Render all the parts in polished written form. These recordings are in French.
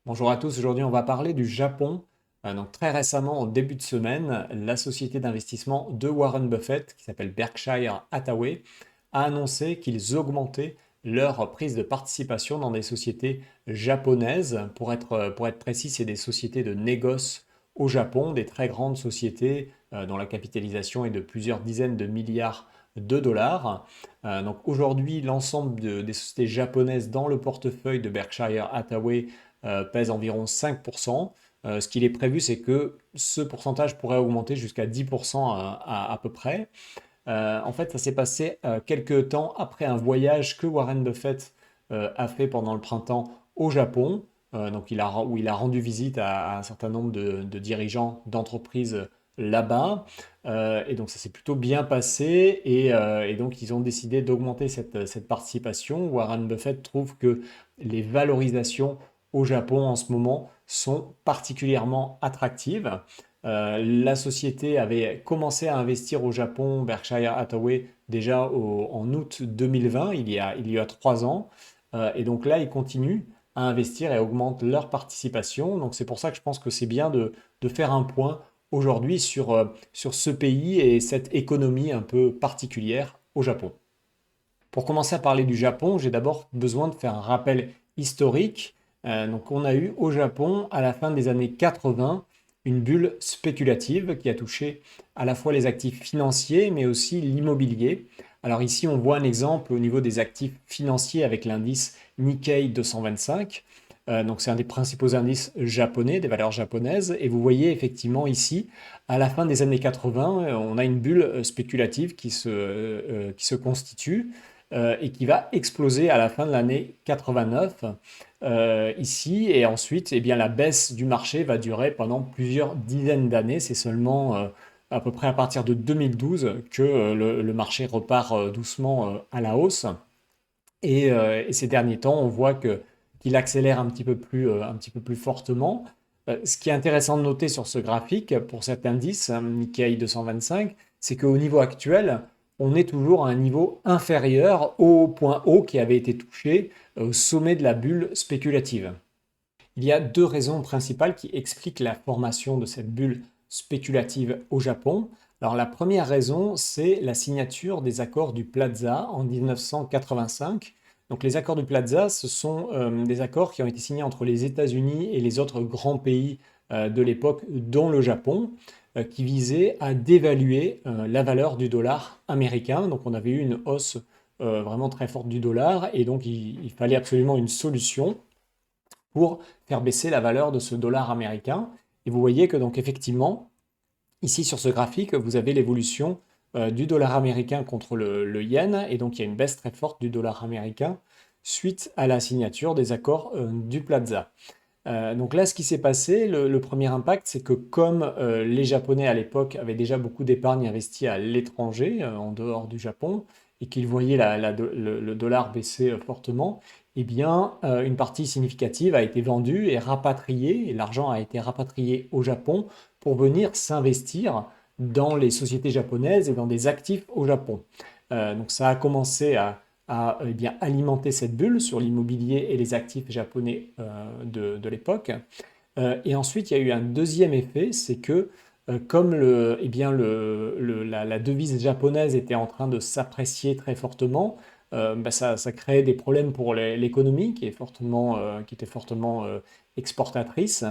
Bonjour à tous, aujourd'hui on va parler du Japon. Donc très récemment, au début de semaine, la société d'investissement de Warren Buffett, qui s'appelle Berkshire Hathaway, a annoncé qu'ils augmentaient leur prise de participation dans des sociétés japonaises. Pour être précis, c'est des sociétés de négoce au Japon, des très grandes sociétés dont la capitalisation est de plusieurs dizaines de milliards de dollars. Donc aujourd'hui, l'ensemble des sociétés japonaises dans le portefeuille de Berkshire Hathaway pèse environ 5%. Ce qu'il est prévu, c'est que ce pourcentage pourrait augmenter jusqu'à 10% à peu près. En fait, ça s'est passé quelques temps après un voyage que Warren Buffett a fait pendant le printemps au Japon. Donc où il a rendu visite à un certain nombre de dirigeants d'entreprises là-bas. Et donc ça s'est plutôt bien passé et donc ils ont décidé d'augmenter cette participation. Warren Buffett trouve que les valorisations au Japon en ce moment sont particulièrement attractives. La société avait commencé à investir au Japon, Berkshire Hathaway, déjà en août 2020, il y a 3 ans. Et donc là, ils continuent à investir et augmentent leur participation. Donc c'est pour ça que je pense que c'est bien de faire un point aujourd'hui sur ce pays et cette économie un peu particulière au Japon. Pour commencer à parler du Japon, j'ai d'abord besoin de faire un rappel historique. Donc on a eu au Japon, à la fin des années 80, une bulle spéculative qui a touché à la fois les actifs financiers, mais aussi l'immobilier. Alors ici, on voit un exemple au niveau des actifs financiers avec l'indice Nikkei 225. Donc c'est un des principaux indices japonais, des valeurs japonaises. Et vous voyez effectivement ici, à la fin des années 80, on a une bulle spéculative qui se constitue et qui va exploser à la fin de l'année 89 ici. Et ensuite, eh bien, la baisse du marché va durer pendant plusieurs dizaines d'années. C'est seulement à peu près à partir de 2012 que le marché repart doucement à la hausse. Et ces derniers temps, on voit qu'il accélère un petit peu plus fortement. Ce qui est intéressant de noter sur ce graphique, pour cet indice, hein, Nikkei 225, c'est qu'au niveau actuel, on est toujours à un niveau inférieur au point haut qui avait été touché au sommet de la bulle spéculative. Il y a deux raisons principales qui expliquent la formation de cette bulle spéculative au Japon. Alors la première raison, c'est la signature des accords du Plaza en 1985. Donc les accords du Plaza, ce sont des accords qui ont été signés entre les États-Unis et les autres grands pays de l'époque, dont le Japon, qui visaient à dévaluer la valeur du dollar américain. Donc on avait eu une hausse vraiment très forte du dollar et donc il fallait absolument une solution pour faire baisser la valeur de ce dollar américain. Et vous voyez que donc effectivement, ici sur ce graphique, vous avez l'évolution du dollar américain contre le yen, et donc il y a une baisse très forte du dollar américain suite à la signature des accords du Plaza. Donc là, ce qui s'est passé, le premier impact, c'est que comme les Japonais à l'époque avaient déjà beaucoup d'épargne investie à l'étranger, en dehors du Japon, et qu'ils voyaient le dollar baisser fortement, eh bien, une partie significative a été vendue et rapatriée, et l'argent a été rapatrié au Japon pour venir s'investir dans les sociétés japonaises et dans des actifs au Japon. Donc ça a commencé à eh bien, alimenter cette bulle sur l'immobilier et les actifs japonais de l'époque. Et ensuite, il y a eu un deuxième effet, c'est que comme eh bien, la devise japonaise était en train de s'apprécier très fortement, bah, ça créait des problèmes pour l'économie qui était fortement exportatrice.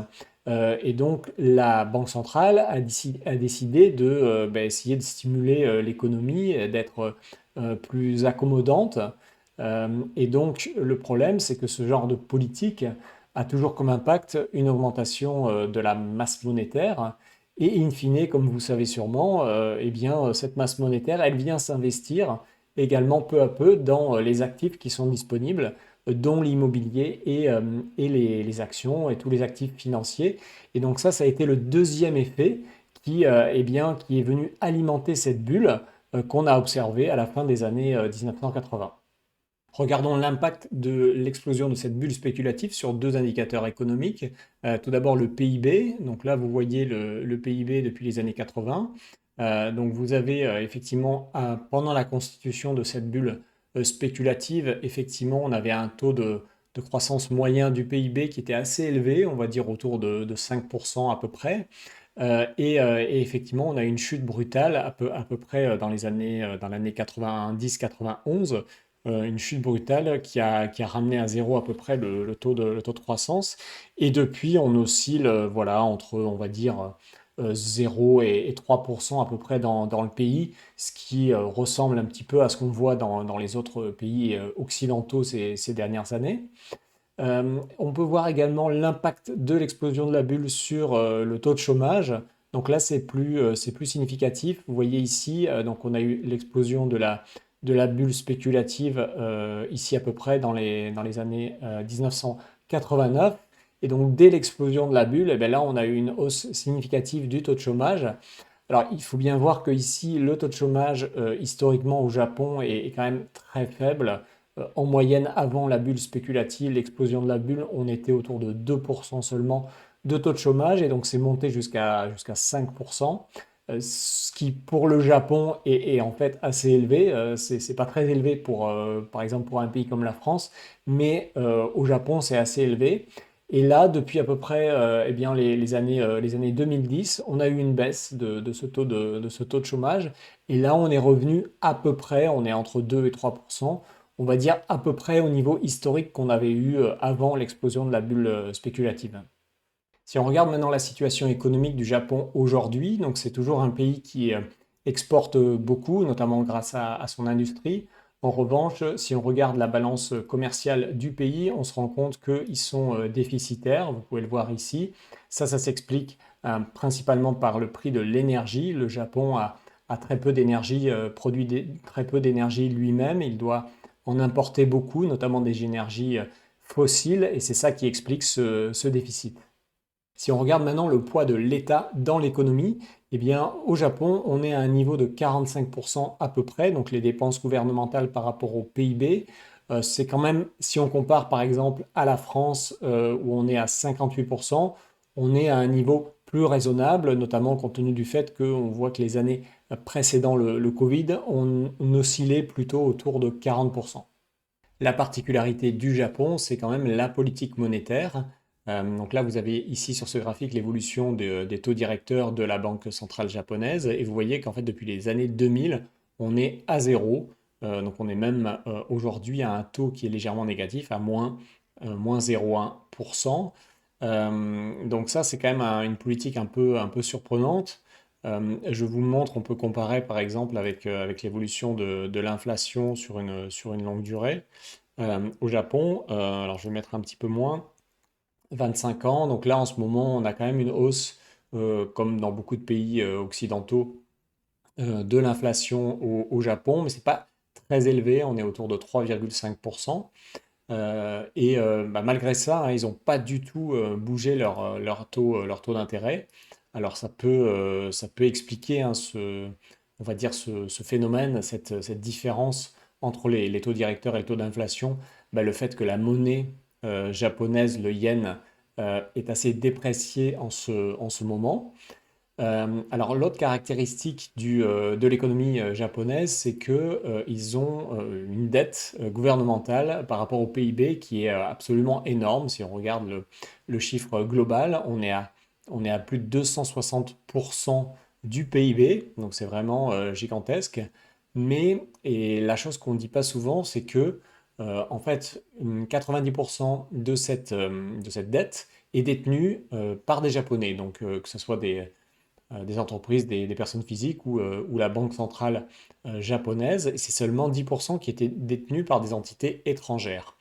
Et donc la Banque centrale a décidé de bah, essayer de stimuler l'économie, d'être plus accommodante. Et donc le problème, c'est que ce genre de politique a toujours comme impact une augmentation de la masse monétaire. Et in fine, comme vous savez sûrement, eh bien, cette masse monétaire, elle vient s'investir également peu à peu dans les actifs qui sont disponibles, dont l'immobilier et les actions et tous les actifs financiers. Et donc ça a été le deuxième effet eh bien, qui est venu alimenter cette bulle qu'on a observée à la fin des années 1980. Regardons l'impact de l'explosion de cette bulle spéculative sur deux indicateurs économiques. Tout d'abord le PIB. Donc là, vous voyez le PIB depuis les années 80. Donc vous avez effectivement, pendant la constitution de cette bulle spéculative, effectivement, on avait un taux de de croissance moyen du PIB qui était assez élevé, on va dire autour de 5% à peu près. Et effectivement, on a une chute brutale à peu près dans l'année 90-91, une chute brutale qui a ramené à zéro à peu près le taux de croissance. Et depuis, on oscille voilà, entre, on va dire, 0 et 3% à peu près dans le pays, ce qui ressemble un petit peu à ce qu'on voit dans les autres pays occidentaux ces dernières années. On peut voir également l'impact de l'explosion de la bulle sur le taux de chômage. Donc là, c'est plus significatif. Vous voyez ici, donc on a eu l'explosion de la bulle spéculative ici à peu près dans les années 1989. Et donc dès l'explosion de la bulle, eh bien là, on a eu une hausse significative du taux de chômage. Alors, il faut bien voir que ici, le taux de chômage, historiquement au Japon, est quand même très faible. En moyenne, avant la bulle spéculative, l'explosion de la bulle, on était autour de 2% seulement de taux de chômage, et donc c'est monté jusqu'à 5%, ce qui pour le Japon est en fait assez élevé. C'est pas très élevé pour, par exemple, pour un pays comme la France, mais au Japon, c'est assez élevé. Et là, depuis à peu près eh bien, les années 2010, on a eu une baisse de ce taux de chômage. Et là, on est revenu à peu près, on est entre 2 et 3%, on va dire à peu près au niveau historique qu'on avait eu avant l'explosion de la bulle spéculative. Si on regarde maintenant la situation économique du Japon aujourd'hui, donc c'est toujours un pays qui exporte beaucoup, notamment grâce à son industrie. En revanche, si on regarde la balance commerciale du pays, on se rend compte qu'ils sont déficitaires. Vous pouvez le voir ici. Ça s'explique principalement par le prix de l'énergie. Le Japon a très peu d'énergie, très peu d'énergie lui-même. Il doit en importer beaucoup, notamment des énergies fossiles, et c'est ça qui explique ce déficit. Si on regarde maintenant le poids de l'État dans l'économie, eh bien, au Japon, on est à un niveau de 45% à peu près, donc les dépenses gouvernementales par rapport au PIB. C'est quand même, si on compare par exemple à la France, où on est à 58%, on est à un niveau plus raisonnable, notamment compte tenu du fait qu'on voit que les années précédant le Covid, on oscillait plutôt autour de 40%. La particularité du Japon, c'est quand même la politique monétaire. Donc là, vous avez ici sur ce graphique l'évolution des taux directeurs de la Banque centrale japonaise. Et vous voyez qu'en fait, depuis les années 2000, on est à zéro. Donc on est même aujourd'hui à un taux qui est légèrement négatif, à moins 0,1%. Donc ça, c'est quand même une politique un peu surprenante. Je vous montre, on peut comparer par exemple avec l'évolution de l'inflation sur une longue durée. Au Japon, alors je vais mettre un petit peu moins, 25 ans. Donc là, en ce moment, on a quand même une hausse, comme dans beaucoup de pays occidentaux, de l'inflation au Japon, mais c'est pas très élevé, on est autour de 3,5%. Et malgré ça, hein, ils n'ont pas du tout bougé leur taux d'intérêt. Alors ça peut expliquer hein, on va dire ce phénomène, cette différence entre les taux directeurs et le taux d'inflation. Bah, le fait que la monnaie japonaise, le yen, est assez dépréciée en ce moment. Alors l'autre caractéristique de l'économie japonaise, c'est que ils ont une dette gouvernementale par rapport au PIB qui est absolument énorme. Si on regarde le chiffre global, on est à plus de 260% du PIB, donc c'est vraiment gigantesque. Mais, et la chose qu'on ne dit pas souvent, c'est que en fait, 90% de cette dette est détenue par des Japonais, donc que ce soit des entreprises, des personnes physiques ou la banque centrale japonaise, et c'est seulement 10% qui étaient détenus par des entités étrangères.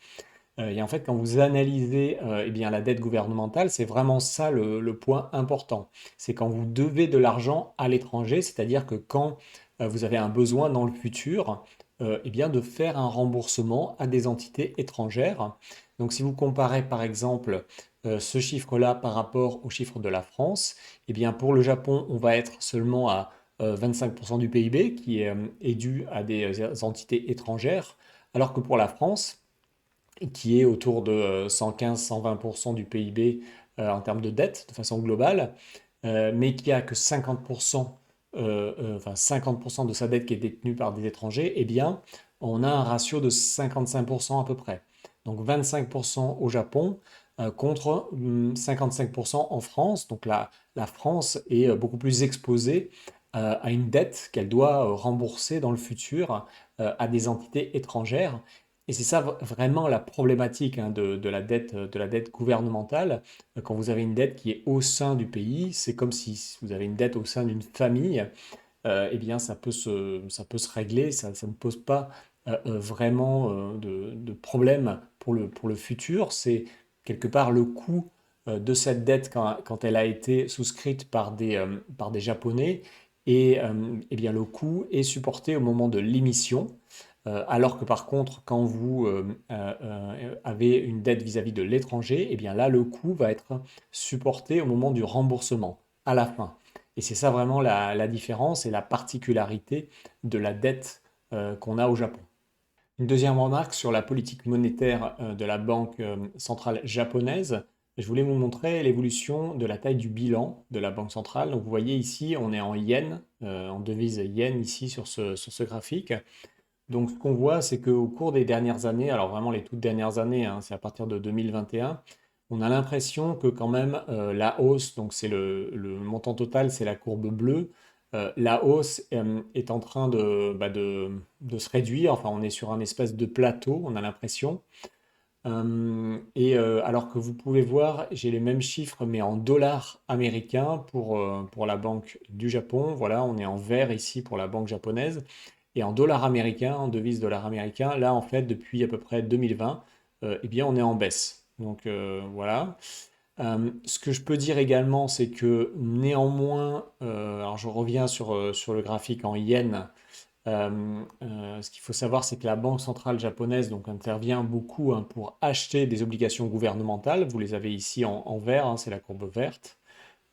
Et en fait, quand vous analysez eh bien, la dette gouvernementale, c'est vraiment ça le point important. C'est quand vous devez de l'argent à l'étranger, c'est-à-dire que quand vous avez un besoin dans le futur, eh bien, de faire un remboursement à des entités étrangères. Donc si vous comparez par exemple ce chiffre-là par rapport au chiffre de la France, eh bien, pour le Japon, on va être seulement à 25% du PIB qui est dû à des entités étrangères, alors que pour la France, qui est autour de 115-120% du PIB en termes de dette de façon globale, mais qui a que 50%, enfin 50% de sa dette qui est détenue par des étrangers, eh bien, on a un ratio de 55% à peu près. donc 25% au Japon contre 55% en France. Donc la France est beaucoup plus exposée à une dette qu'elle doit rembourser dans le futur à des entités étrangères. Et c'est ça vraiment la problématique hein, de la dette gouvernementale. Quand vous avez une dette qui est au sein du pays, c'est comme si vous avez une dette au sein d'une famille. Eh bien ça peut se régler, ça ne pose pas vraiment de problème pour le futur. C'est quelque part le coût de cette dette quand elle a été souscrite par des Japonais. Et eh bien, le coût est supporté au moment de l'émission. Alors que par contre, quand vous avez une dette vis-à-vis de l'étranger, eh bien là, le coût va être supporté au moment du remboursement, à la fin. Et c'est ça vraiment la différence et la particularité de la dette qu'on a au Japon. Une deuxième remarque sur la politique monétaire de la Banque centrale japonaise. Je voulais vous montrer l'évolution de la taille du bilan de la Banque centrale. Donc vous voyez ici, on est en yens, en devise yen ici sur ce graphique. Donc ce qu'on voit, c'est qu'au cours des dernières années, alors vraiment les toutes dernières années, hein, c'est à partir de 2021, on a l'impression que quand même la hausse, donc c'est le montant total, c'est la courbe bleue, la hausse est en train de se réduire, enfin on est sur un espèce de plateau, on a l'impression. Alors que vous pouvez voir, j'ai les mêmes chiffres mais en dollars américains pour la Banque du Japon. Voilà, on est en vert ici pour la banque japonaise. Et en dollars américains, en devise dollars américains, là en fait depuis à peu près 2020, eh bien on est en baisse. Donc voilà. Ce que je peux dire également, c'est que néanmoins, alors je reviens sur le graphique en yens. Ce qu'il faut savoir, c'est que la Banque centrale japonaise donc, intervient beaucoup hein, pour acheter des obligations gouvernementales. Vous les avez ici en vert, hein, c'est la courbe verte.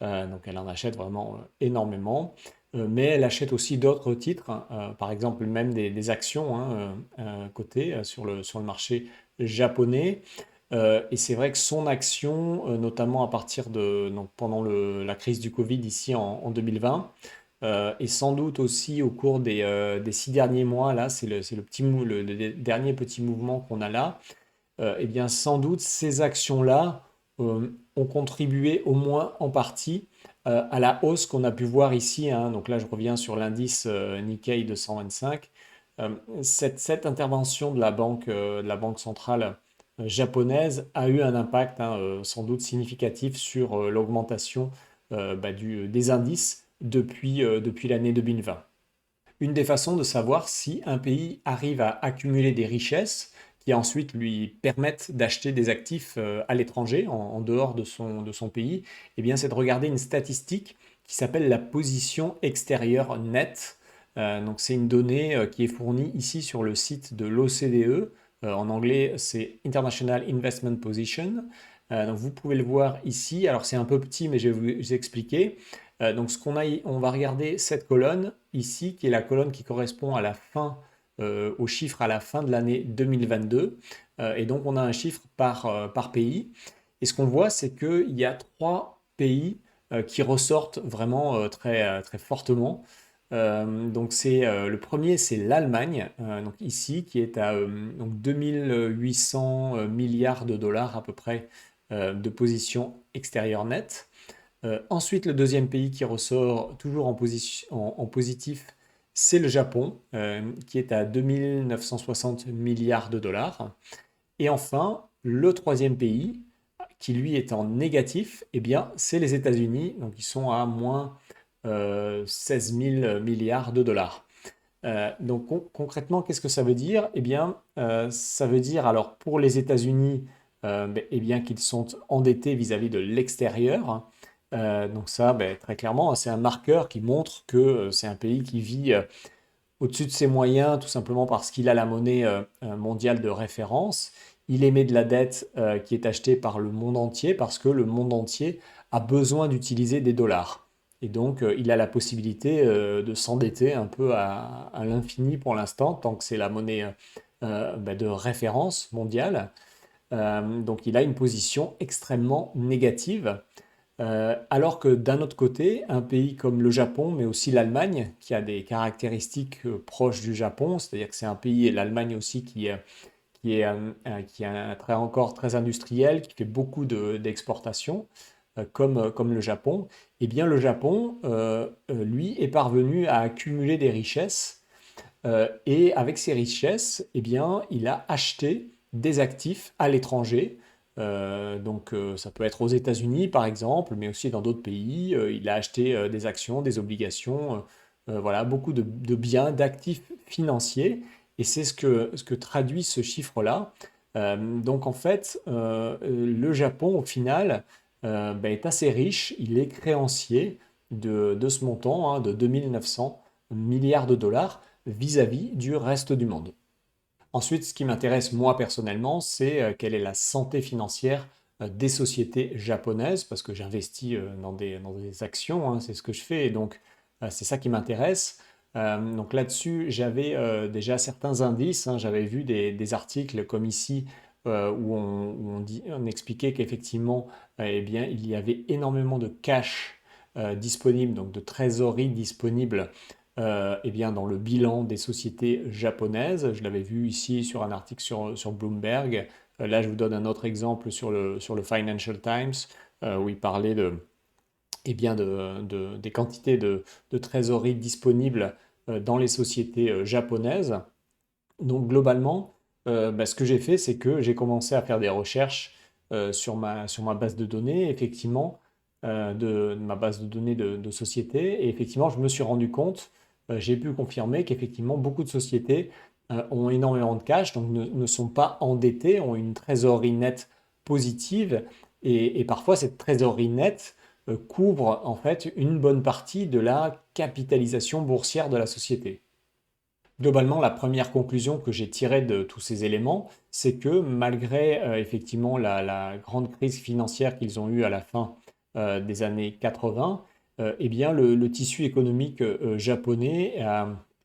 Donc elle en achète vraiment énormément. Mais elle achète aussi d'autres titres, hein, par exemple même des actions hein, cotées sur le marché japonais. Et c'est vrai que son action, notamment à partir de donc pendant la crise du Covid ici en 2020, et sans doute aussi au cours des 6 derniers mois, là, c'est le dernier petit mouvement qu'on a là, eh bien, sans doute, ces actions-là ont contribué au moins en partie à la hausse qu'on a pu voir ici, hein. Donc là, je reviens sur l'indice Nikkei 225. Cette intervention de la banque centrale japonaise a eu un impact hein, sans doute significatif sur l'augmentation des indices depuis l'année 2020. Une des façons de savoir si un pays arrive à accumuler des richesses qui ensuite lui permettent d'acheter des actifs à l'étranger, en dehors de son pays, eh bien, c'est de regarder une statistique qui s'appelle la position extérieure nette. Donc, c'est une donnée qui est fournie ici sur le site de l'OCDE. En anglais, c'est International Investment Position. Donc, vous pouvez le voir ici. Alors, c'est un peu petit, mais je vais vous expliquer. Donc, on va regarder cette colonne ici, qui est la colonne qui correspond à la fin, au chiffre à la fin de l'année 2022. Et donc, on a un chiffre par pays. Et ce qu'on voit, c'est qu'il y a 3 pays qui ressortent vraiment très fortement. Donc, le premier, c'est l'Allemagne, donc ici, qui est à donc 2800 milliards de dollars à peu près de position extérieure nette. Ensuite, le deuxième pays qui ressort toujours en positif, c'est le Japon, qui est à 2960 milliards de dollars. Et enfin, le troisième pays, qui lui est en négatif, eh bien, c'est les États-Unis, donc ils sont à moins 16 000 milliards de dollars. Donc concrètement, qu'est-ce que ça veut dire? Eh bien, ça veut dire alors pour les États-Unis, eh bien qu'ils sont endettés vis-à-vis de l'extérieur. Donc ça, très clairement, hein, c'est un marqueur qui montre que c'est un pays qui vit au-dessus de ses moyens, tout simplement parce qu'il a la monnaie mondiale de référence. Il émet de la dette qui est achetée par le monde entier parce que le monde entier a besoin d'utiliser des dollars. Et donc, il a la possibilité de s'endetter un peu à l'infini pour l'instant, tant que c'est la monnaie de référence mondiale. Donc, il a une position extrêmement négative. Alors que d'un autre côté, un pays comme le Japon, mais aussi l'Allemagne, qui a des caractéristiques proches du Japon, c'est-à-dire que c'est un pays, et l'Allemagne aussi, qui qui est encore très industriel, qui fait beaucoup d'exportations, comme le Japon, eh bien le Japon, lui, est parvenu à accumuler des richesses et avec ces richesses, eh bien, il a acheté des actifs à l'étranger. Ça peut être aux États-Unis par exemple, mais aussi dans d'autres pays. Il a acheté des actions, des obligations, voilà, beaucoup de biens, d'actifs financiers. Et c'est ce que traduit ce chiffre-là. Donc en fait, le Japon, au final, est assez riche. Il est créancier de ce montant, hein, de 2900 milliards de dollars vis-à-vis du reste du monde. Ensuite, ce qui m'intéresse moi personnellement, c'est quelle est la santé financière des sociétés japonaises, parce que j'investis dans des actions, hein, c'est ce que je fais, et donc c'est ça qui m'intéresse. Donc là-dessus, j'avais déjà certains indices, hein, j'avais vu des articles comme ici où on expliquait qu'effectivement, eh bien, il y avait énormément de cash disponible, donc de trésorerie disponible eh bien, dans le bilan des sociétés japonaises. Je l'avais vu ici sur un article sur Bloomberg. Là, je vous donne un autre exemple sur le Financial Times, où il parlait eh bien, des quantités de trésorerie disponibles dans les sociétés japonaises. Donc, globalement, ce que j'ai fait, c'est que j'ai commencé à faire des recherches sur ma base de données, effectivement, de ma base de données de société. Et effectivement, je me suis rendu compte, j'ai pu confirmer qu'effectivement, beaucoup de sociétés ont énormément de cash, donc ne sont pas endettées, ont une trésorerie nette positive. Et parfois, cette trésorerie nette couvre en fait une bonne partie de la capitalisation boursière de la société. Globalement, la première conclusion que j'ai tirée de tous ces éléments, c'est que malgré effectivement la grande crise financière qu'ils ont eue à la fin des années 80, eh bien le tissu économique japonais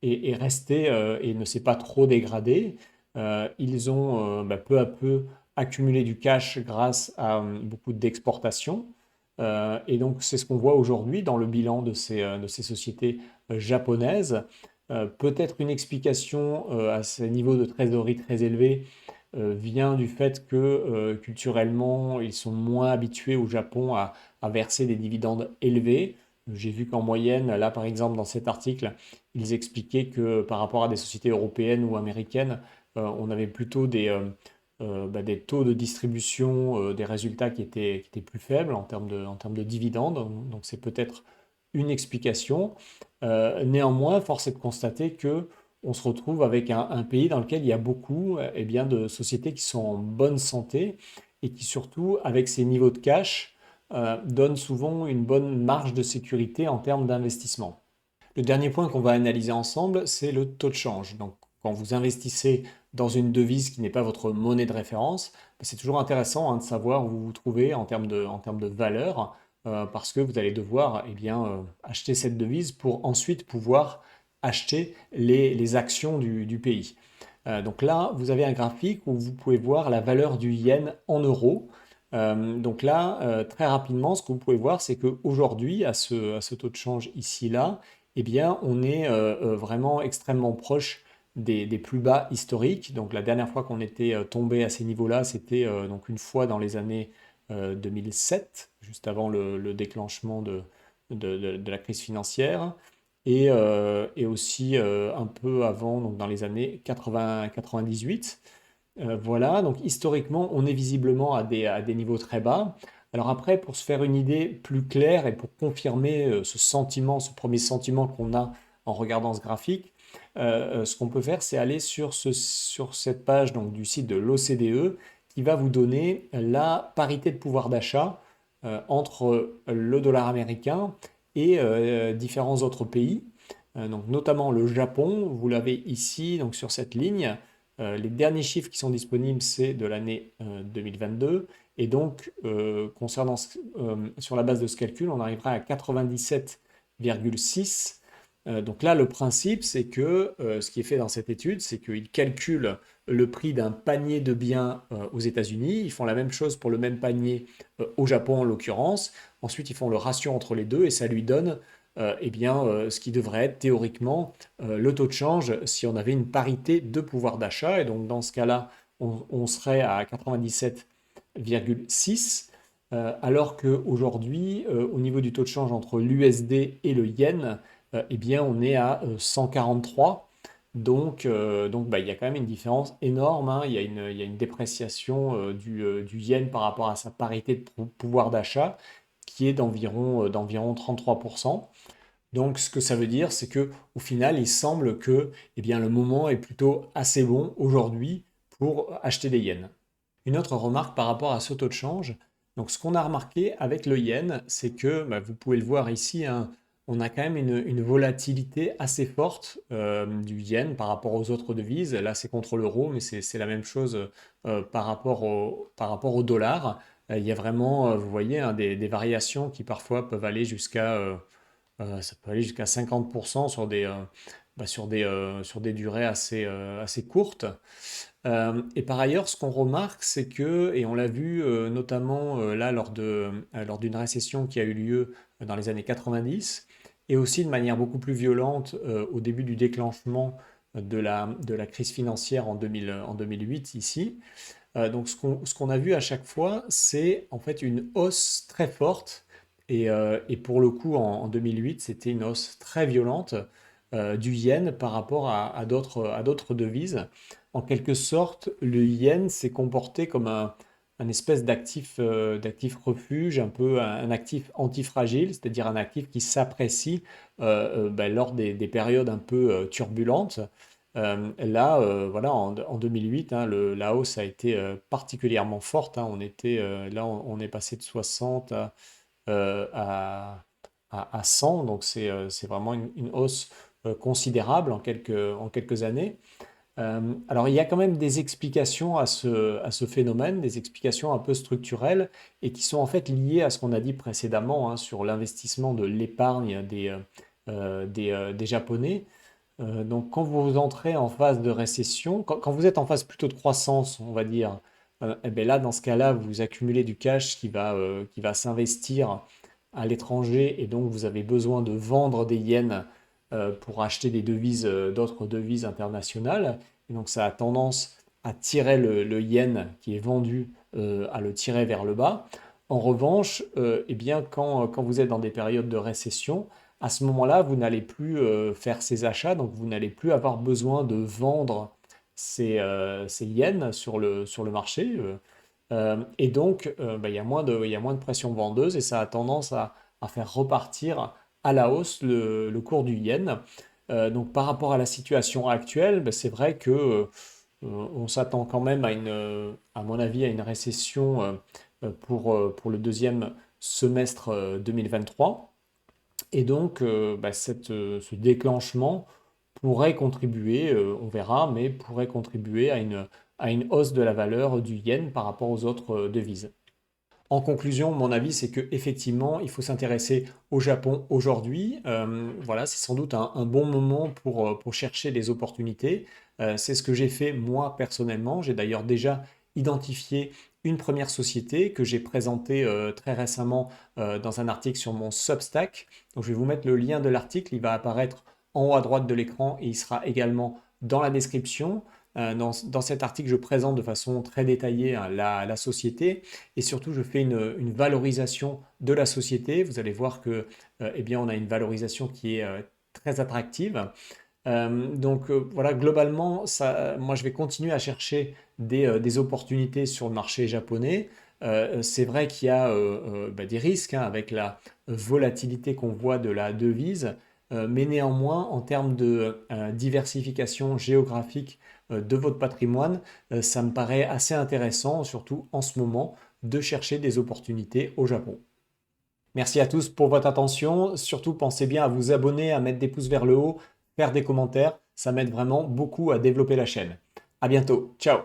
est resté et ne s'est pas trop dégradé. Ils ont peu à peu accumulé du cash grâce à beaucoup d'exportations. Et donc c'est ce qu'on voit aujourd'hui dans le bilan de ces sociétés japonaises. Peut-être une explication à ce niveau de trésorerie très élevé vient du fait que culturellement, ils sont moins habitués au Japon à verser des dividendes élevés. J'ai vu qu'en moyenne, là par exemple dans cet article, ils expliquaient que par rapport à des sociétés européennes ou américaines, on avait plutôt des taux de distribution des résultats qui étaient plus faibles en termes de dividendes. Donc c'est peut-être une explication. Néanmoins, force est de constater que on se retrouve avec un pays dans lequel il y a beaucoup eh bien, de sociétés qui sont en bonne santé et qui surtout, avec ces niveaux de cash, donnent souvent une bonne marge de sécurité en termes d'investissement. Le dernier point qu'on va analyser ensemble, c'est le taux de change. Donc, quand vous investissez dans une devise qui n'est pas votre monnaie de référence, c'est toujours intéressant, hein, de savoir où vous vous trouvez en termes de valeur, parce que vous allez devoir eh bien, acheter cette devise pour ensuite pouvoir acheter les actions du pays. Donc là, vous avez un graphique où vous pouvez voir la valeur du yen en euros. Donc là, très rapidement, ce que vous pouvez voir, c'est qu'aujourd'hui, à ce taux de change ici-là, eh bien, on est vraiment extrêmement proche des plus bas historiques. Donc la dernière fois qu'on était tombé à ces niveaux-là, c'était donc une fois dans les années 2007, juste avant le déclenchement de la crise financière, et aussi un peu avant, donc dans les années 80-98. Voilà, donc historiquement, on est visiblement à des niveaux très bas. Alors après, pour se faire une idée plus claire et pour confirmer ce sentiment, ce premier sentiment qu'on a en regardant ce graphique, ce qu'on peut faire, c'est aller sur cette page donc, du site de l'OCDE qui va vous donner la parité de pouvoir d'achat entre le dollar américain et différents autres pays. Donc notamment le Japon, vous l'avez ici donc sur cette ligne. Les derniers chiffres qui sont disponibles, c'est de l'année 2022. Et donc, sur la base de ce calcul, on arrivera à 97,6. Donc là, le principe, c'est que ce qui est fait dans cette étude, c'est qu'ils calculent le prix d'un panier de biens aux États-Unis. Ils font la même chose pour le même panier au Japon, en l'occurrence. Ensuite, ils font le ratio entre les deux et ça lui donne eh bien, ce qui devrait être théoriquement le taux de change si on avait une parité de pouvoir d'achat. Et donc dans ce cas-là, on serait à 97,6, alors qu'aujourd'hui, au niveau du taux de change entre l'USD et le yen, eh bien, on est à 143. Donc bah, il y a quand même une différence énorme, hein. Il y a une dépréciation du yen par rapport à sa parité de pouvoir d'achat qui est d'environ 33%. Donc, ce que ça veut dire, c'est que au final, il semble que eh bien, le moment est plutôt assez bon aujourd'hui pour acheter des yens. Une autre remarque par rapport à ce taux de change. Donc, ce qu'on a remarqué avec le yen, c'est que, bah, vous pouvez le voir ici, hein, on a quand même une volatilité assez forte du yen par rapport aux autres devises. Là, c'est contre l'euro, mais c'est la même chose par rapport au dollar. Il y a vraiment, vous voyez, hein, des variations qui parfois peuvent aller ça peut aller jusqu'à 50% sur des durées assez courtes. Et par ailleurs, ce qu'on remarque, c'est que, et on l'a vu notamment là lors d'une récession qui a eu lieu dans les années 90, et aussi de manière beaucoup plus violente au début du déclenchement de la crise financière en 2008 ici. Donc ce qu'on a vu à chaque fois, c'est en fait une hausse très forte. Et pour le coup, en 2008, c'était une hausse très violente du yen par rapport à d'autres devises. En quelque sorte, le yen s'est comporté comme un espèce d'actif refuge, un peu un actif antifragile, c'est-à-dire un actif qui s'apprécie ben, lors des périodes un peu turbulentes. Là, voilà, en 2008, hein, la hausse a été particulièrement forte, hein. On est passé de 60 à 100, donc c'est vraiment une hausse considérable en quelques années. Alors, il y a quand même des explications à ce phénomène, des explications un peu structurelles et qui sont en fait liées à ce qu'on a dit précédemment, hein, sur l'investissement de l'épargne des Japonais. Donc, quand vous entrez en phase de récession, quand vous êtes en phase plutôt de croissance, on va dire, eh ben là, dans ce cas-là, vous accumulez du cash qui va s'investir à l'étranger et donc vous avez besoin de vendre des yens pour acheter d'autres devises internationales. Et donc, ça a tendance à tirer le yen qui est vendu, à le tirer vers le bas. En revanche, eh bien, quand vous êtes dans des périodes de récession, à ce moment-là, vous n'allez plus faire ces achats, donc vous n'allez plus avoir besoin de vendre ces yens sur le marché. Et donc, bah, il y a moins de pression vendeuse et ça a tendance à faire repartir à la hausse le cours du yen. Donc, par rapport à la situation actuelle, bah, c'est vrai que on s'attend quand même à mon avis, à une récession pour le deuxième semestre 2023. Et donc, bah, ce déclenchement pourrait contribuer, on verra, mais pourrait contribuer à une hausse de la valeur du yen par rapport aux autres devises. En conclusion, mon avis, c'est que effectivement, il faut s'intéresser au Japon aujourd'hui. Voilà, c'est sans doute un bon moment pour chercher des opportunités. C'est ce que j'ai fait moi personnellement. J'ai d'ailleurs déjà identifié une première société que j'ai présentée très récemment dans un article sur mon Substack. Donc, je vais vous mettre le lien de l'article. Il va apparaître en haut à droite de l'écran et il sera également dans la description. Dans cet article, je présente de façon très détaillée, hein, la société et surtout je fais une valorisation de la société. Vous allez voir que eh bien, on a une valorisation qui est très attractive. Voilà, globalement, moi je vais continuer à chercher des opportunités sur le marché japonais. C'est vrai qu'il y a bah, des risques, hein, avec la volatilité qu'on voit de la devise, mais néanmoins, en termes de diversification géographique de votre patrimoine, ça me paraît assez intéressant, surtout en ce moment, de chercher des opportunités au Japon. Merci à tous pour votre attention. Surtout, pensez bien à vous abonner, à mettre des pouces vers le haut, faire des commentaires. Ça m'aide vraiment beaucoup à développer la chaîne. À bientôt. Ciao!